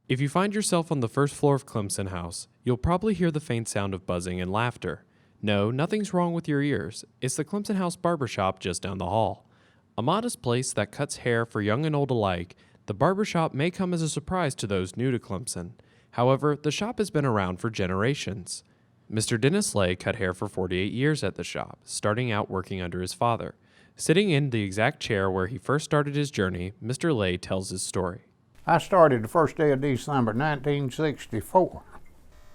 If you find yourself on the first floor of Clemson House, you'll probably hear the faint sound of buzzing and laughter. No, nothing's wrong with your ears. It's the Clemson House Barbershop just down the hall. A modest place that cuts hair for young and old alike, the barbershop may come as a surprise to those new to Clemson. However, the shop has been around for generations. Mr. Dennis Lay cut hair for 48 years at the shop, starting out working under his father. Sitting in the exact chair where he first started his journey, Mr. Lay tells his story. I started the first day of December 1964.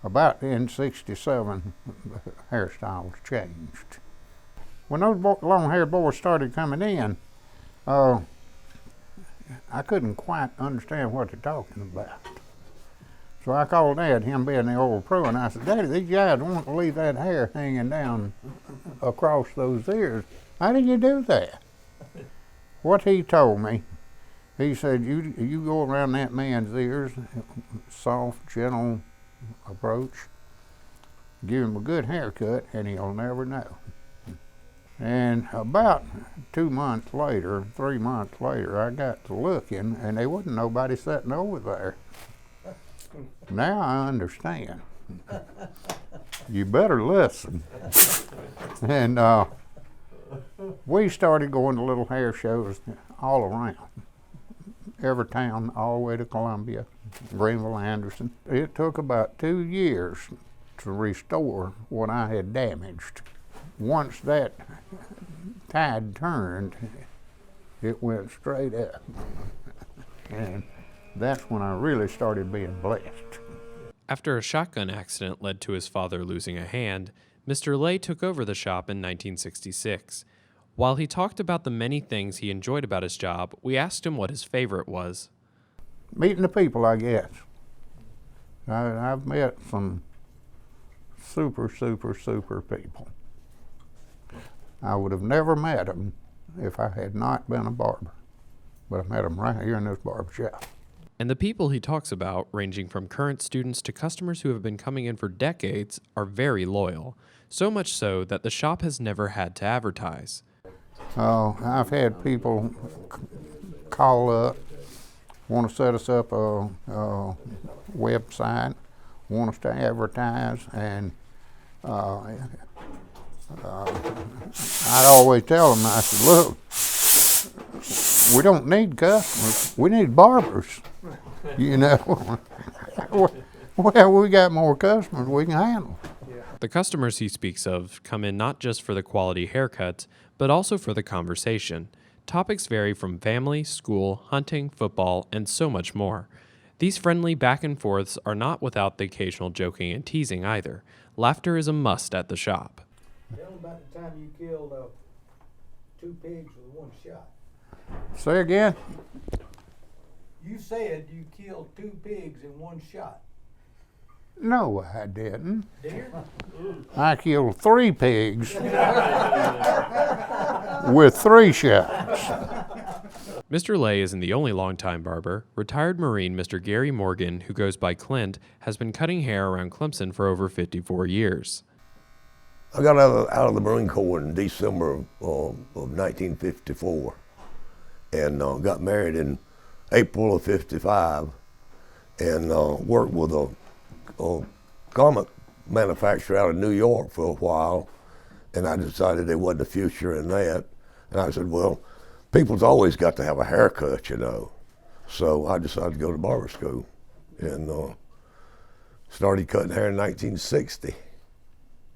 About in '67, the hairstyles changed. When those long-haired boys started coming in, I couldn't quite understand what they're talking about. So I called Dad, him being the old pro, and I said, "Daddy, these guys want to leave that hair hanging down across those ears. How did you do that?" What he told me, he said, you go around that man's ears, soft, gentle approach, give him a good haircut, and he'll never know. And about 2 months later, 3 months later, I got to looking, and there wasn't nobody sitting over there. Now I understand. You better listen. And we started going to little hair shows all around. Every town, all the way to Columbia, Greenville, Anderson. It took about 2 years to restore what I had damaged. Once that tide turned, it went straight up. And that's when I really started being blessed. After a shotgun accident led to his father losing a hand, Mr. Lay took over the shop in 1966. While he talked about the many things he enjoyed about his job, we asked him what his favorite was. Meeting the people, I guess. I've met some super people. I would have never met them if I had not been a barber, but I met them right here in this barbershop. And the people he talks about, ranging from current students to customers who have been coming in for decades, are very loyal. So much so that the shop has never had to advertise. I've had people call up, want to set us up a website, want us to advertise, and I'd always tell them, I said, look, we don't need customers, we need barbers, you know. Well, we got more customers we can handle. The customers he speaks of come in not just for the quality haircuts, but also for the conversation. Topics vary from family, school, hunting, football, and so much more. These friendly back and forths are not without the occasional joking and teasing either. Laughter is a must at the shop. Tell them about the time you killed 2 pigs with 1 shot. Say again? You said you killed 2 pigs in 1 shot. No, I didn't. Deer? I killed 3 pigs with 3 shots. Mr. Lay isn't the only longtime barber. Retired Marine Mr. Gary Morgan, who goes by Clint, has been cutting hair around Clemson for over 54 years. I got out of the Marine Corps in December of 1954 and got married in April of '55 and worked with a garment manufacturer out of New York for a while, and I decided there wasn't a future in that. And I said, well, people's always got to have a haircut, you know. So I decided to go to barber school and started cutting hair in 1960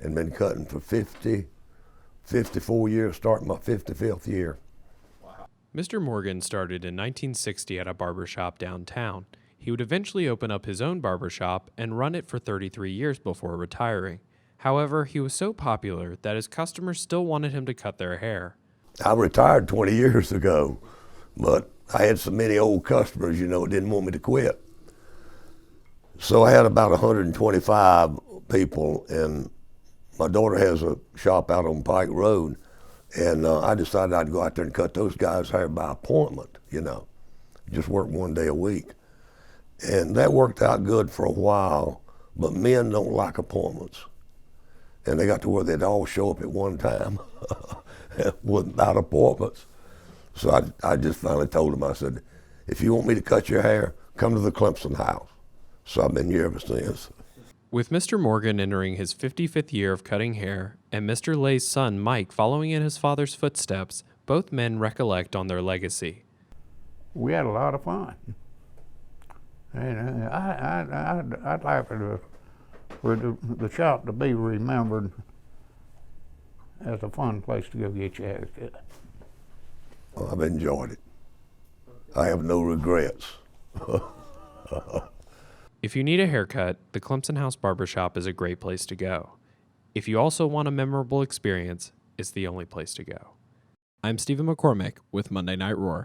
and been cutting for 54 years, starting my 55th year. Mr. Morgan started in 1960 at a barbershop downtown. He would eventually open up his own barbershop and run it for 33 years before retiring. However, he was so popular that his customers still wanted him to cut their hair. I retired 20 years ago, but I had so many old customers, you know, didn't want me to quit. So I had about 125 people, and my daughter has a shop out on Pike Road, and I decided I'd go out there and cut those guys' hair by appointment, you know, just work 1 day a week. And that worked out good for a while, but men don't like appointments. And they got to where they'd all show up at one time without appointments. So I just finally told them, I said, if you want me to cut your hair, come to the Clemson House. So I've been here ever since. With Mr. Morgan entering his 55th year of cutting hair and Mr. Lay's son Mike following in his father's footsteps, both men recollect on their legacy. We had a lot of fun. And I'd like for the shop to be remembered as a fun place to go get your haircut. Well, I've enjoyed it. I have no regrets. If you need a haircut, the Clemson House Barbershop is a great place to go. If you also want a memorable experience, it's the only place to go. I'm Stephen McCormack with Monday Night Roar.